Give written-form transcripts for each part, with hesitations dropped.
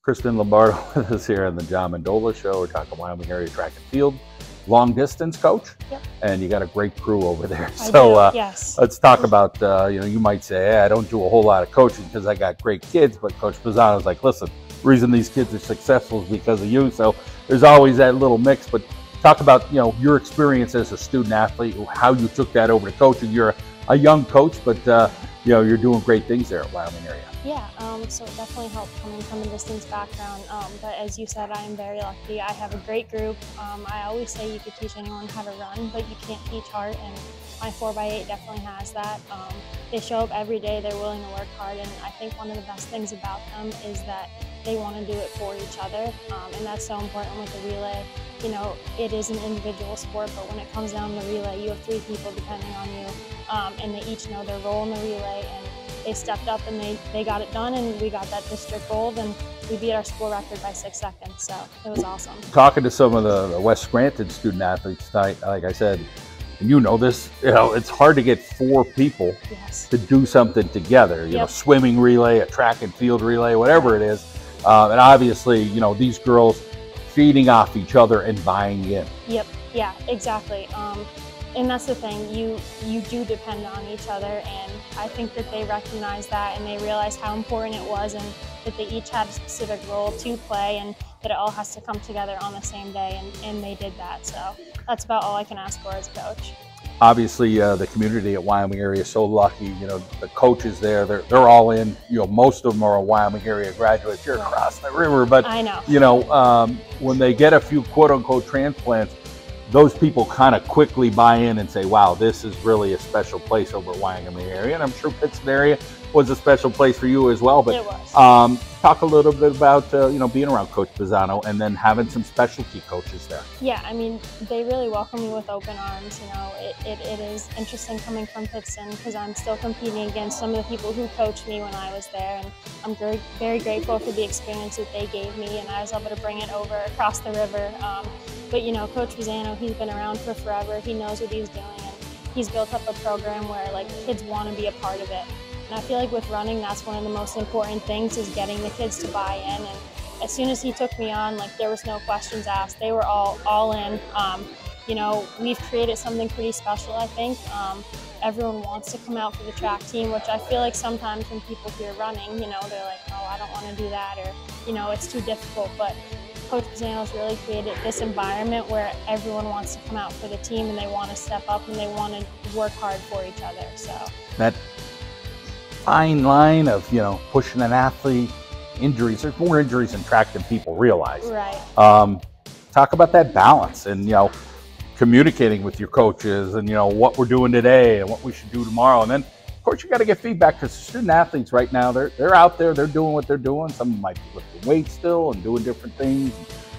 Kristen Lombardo with us here on the Mendola show. We're talking Wyoming area track and field, long distance coach. Yep. And you got a great crew over there. Yes. Let's talk about, you might say, hey, I don't do a whole lot of coaching because I got great kids, but Coach Pisano's like, listen, the reason these kids are successful is because of you. So there's always that little mix, but talk about, your experience as a student athlete, how you took that over to coaching. You're a young coach, but you're doing great things there at Wyoming area. Yeah, so it definitely helped coming from a distance background, but as you said, I am very lucky. I have a great group. I always say you could teach anyone how to run, but you can't teach heart, and my 4x8 definitely has that. They show up every day, they're willing to work hard, and I think one of the best things about them is that they want to do it for each other, and that's so important with the relay. It is an individual sport, but when it comes down to the relay, you have 3 people depending on you, and they each know their role in the relay, and they stepped up and they got it done, and we got that district gold, and we beat our school record by 6 seconds, so it was awesome. Talking to some of the West Scranton student athletes tonight, like I said, and this, it's hard to get 4 people to do something together, swimming relay, a track and field relay, whatever it is. And obviously, these girls feeding off each other and buying in. Yep, yeah, exactly. And that's the thing, you do depend on each other, and I think that they recognize that and they realize how important it was, and that they each had a specific role to play, and that it all has to come together on the same day, and they did that. So that's about all I can ask for as a coach. Obviously, the community at Wyoming area is so lucky. The coaches there, they're all in. Most of them are Wyoming area graduates. You're across the river, but I know. When they get a few quote-unquote transplants, those people kind of quickly buy in and say, wow, this is really a special place over at Wyoming area. And I'm sure Pittston area was a special place for you as well. But it was. Talk a little bit about being around Coach Pisano and then having some specialty coaches there. Yeah, I mean, they really welcome me with open arms. It is interesting coming from Pittston because I'm still competing against some of the people who coached me when I was there, and I'm very, very grateful for the experience that they gave me, and I was able to bring it over across the river. But Coach Pisano, he's been around for forever. He knows what he's doing, and he's built up a program where kids want to be a part of it. And I feel like with running, that's one of the most important things, is getting the kids to buy in. And as soon as he took me on, there was no questions asked. They were all in. We've created something pretty special, I think. Everyone wants to come out for the track team, which I feel like sometimes when people hear running, they're like, oh, I don't want to do that, or, it's too difficult. But Coach Pisano's really created this environment where everyone wants to come out for the team, and they want to step up, and they want to work hard for each other. So that fine line of pushing an athlete, injuries. There's more injuries in track than people realize. Right. Talk about that balance and communicating with your coaches and what we're doing today and what we should do tomorrow. And then of course you got to get feedback, because student athletes right now, they're out there, they're doing what they're doing. Some of them might be lifting weights still and doing different things.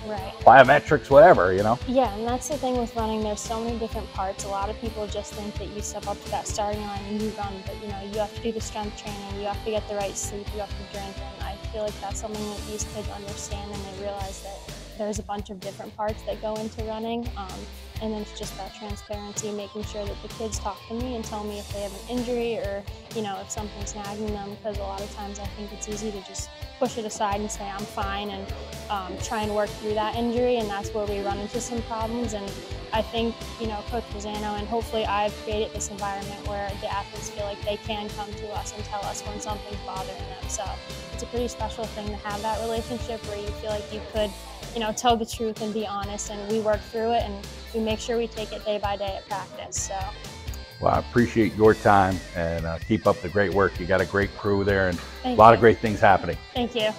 Right. Biometrics, whatever, Yeah, and that's the thing with running. There's so many different parts. A lot of people just think that you step up to that starting line and you run, but you have to do the strength training, you have to get the right sleep, you have to drink, and I feel like that's something that these kids understand, and they realize that there's a bunch of different parts that go into running, and then it's just that transparency, making sure that the kids talk to me and tell me if they have an injury or if something's nagging them, because a lot of times I think it's easy to just push it aside and say I'm fine and try and work through that injury, and that's where we run into some problems. And I think Coach Pisano, and hopefully I've created this environment where the athletes feel like they can come to us and tell us when something's bothering them. So it's a pretty special thing to have that relationship where you feel like you could tell the truth and be honest, and we work through it, and we make sure we take it day by day at practice. So. Well, I appreciate your time, and keep up the great work. You got a great crew there, and a lot of great things happening. Thank you.